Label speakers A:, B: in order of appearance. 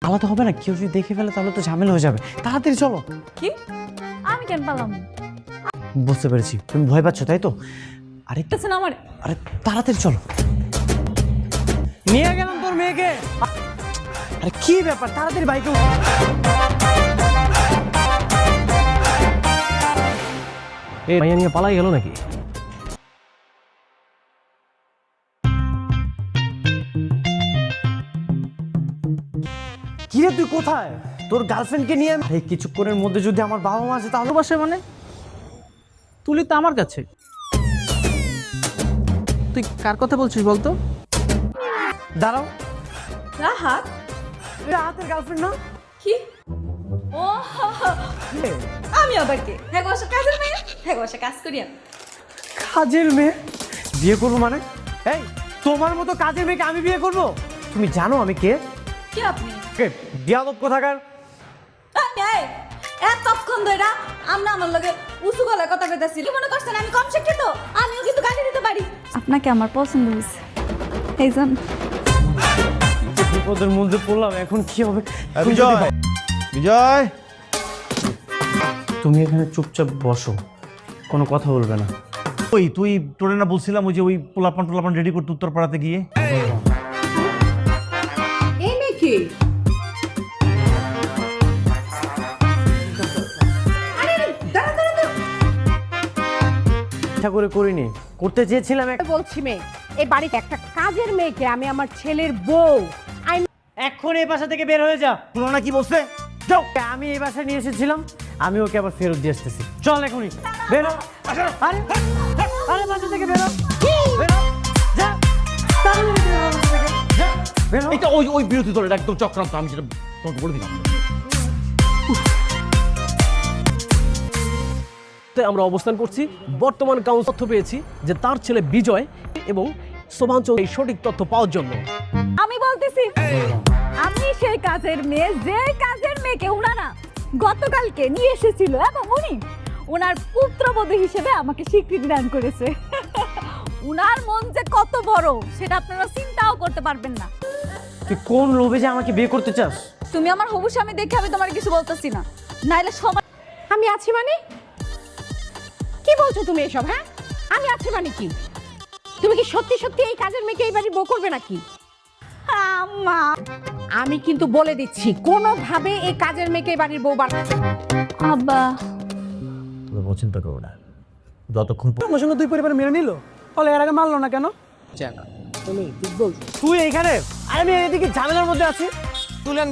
A: আলাদা হবে না, কেউ যদি দেখে ফেলে তাহলে তো ঝামেলা হয়ে যাবে। তাড়াতাড়ি চলো।
B: কি? আমি কেন পালাম?
A: বুঝতে পেরেছি তুমি ভয় পাচ্ছ, তাই তো? আরে
B: আমার
A: আরে তাড়াতাড়ি চলো। নিয়ে গেলাম তোর মেয়েকে। আরে কি ব্যাপার, তাড়াতাড়ি বাইকে উঠো।
C: এই মাইয়া নিয়ে পালাই গেল নাকি?
A: কিরে তুই কোথায়? তোর গার্লফ্রেন্ডকে নিয়ে আরে কিছুক্ষণের মধ্যে যদি আমার বাবা মা আসে তাহলে
C: ভালোবাসে মানে? তুলি তো আমার কাছে। তুই কার কথা বলছিস বলতো?
A: দাঁড়াও,
B: রাহাত?
A: রাহাতের গার্লফ্রেন্ড না?
B: কি? ও আমি আবার কে? হ্যাঁ বসে কাজের মেয়ে, হ্যাঁ বসে কাজ করি আমি।
A: কাজের মেয়ে বিয়ে করবো মানে? এই তোমার মতো কাজের মেয়েকে আমি বিয়ে করব? তুমি জানো আমি কে?
B: কি আপনি?
A: কে বিয়াদব কোথাকার?
B: এতক্ষণ ধরে আমরা আমার লগে উঁচু গলায় কথা কইতাছি। কি মনে করছেন আমি কম শিক্ষিত? আমিও কিন্তু গালি দিতে পারি। আপনাকে আমার পছন্দ হয়েছে, এই জন্য
A: বিপদের মধ্যে পড়লাম, এখন কি হবে?
D: বিজয়, বিজয়,
A: তুমি এখানে চুপচাপ বসো, কোনো কথা বলবে না।
D: ওই তুই তোরে না বলছিলাম ওই যে ওই পোলাপান রেডি করতে উত্তরপাড়াতে গিয়ে?
E: এই নাকি?
A: ইচ্ছা করে করিনি, করতে চেয়েছিলাম।
E: বলছি মেয়ে, এই বাড়িতে একটা কাজের মেয়েকে আমি আমার ছেলের বউ
A: এখন এই বাসা থেকে বের হয়ে যা।
D: শোনো না কি বলছে?
A: যাও, আমি এই বাসায় নিয়ে এসেছিলাম, আমি ওকে আবার ফেরত দিয়ে আসতেছি। চল এখনই বেরো। আরে আরে বাসা থেকে বেরো, বেরো, যা, তাড়াতাড়ি বেরো বাসা থেকে, যা, বেরো।
D: এটা ওই ওই বিরোধী দলের একদম চক্রান্ত, আমি সেটা তোমাকে বলে দিলাম।
C: আমরা অবস্থান করছি, বর্তমান কাউন্সিল তথ্য পেয়েছি যে তার ছেলে বিজয় এবং শোভাঞ্চল এই সঠিক তথ্য পাওয়ার জন্য
B: আমি বলতেছি আমি সেই কাজের মেয়ে, যে কাজের মেয়েকে উনারা গতকালকে নিয়ে এসেছিল এবং উনি ওনার পুত্রবধূ হিসেবে আমাকে স্বীকৃতি দান করেছে। উনার মন যে কত বড় সেটা আপনারা চিন্তাও করতে পারবেন না।
A: তুই কোন লোভে যে আমাকে বিয়ে করতে চাস?
B: তুমি আমার হবু স্বামী দেখে আমি তোমার কিছু বলতেছি না, নাইলে সবাই।
E: আমি আছি মানে কি বলছো তুমি এসব? হ্যাঁ, আমি আছি মানে কি? তুমি কি সত্যি সত্যি এই কাজের মেয়েকে এই বাড়ির বউ করবে নাকি?
B: আম্মা
E: আমি কিন্তু বলে দিচ্ছি, কোনোভাবে এই কাজের মেয়েকে এই বাড়ির বউ বানাবে।
B: আব্বা
D: তোমরা চিন্তা করো না, যতক্ষণ
C: আমার সঙ্গে দুই পরিবার মেনে নিল, ফলে এর আগে মানলো না কেন?
A: তুই এইখানে, আমি এদিকে ঝামেলার মধ্যে আছি। তুলেন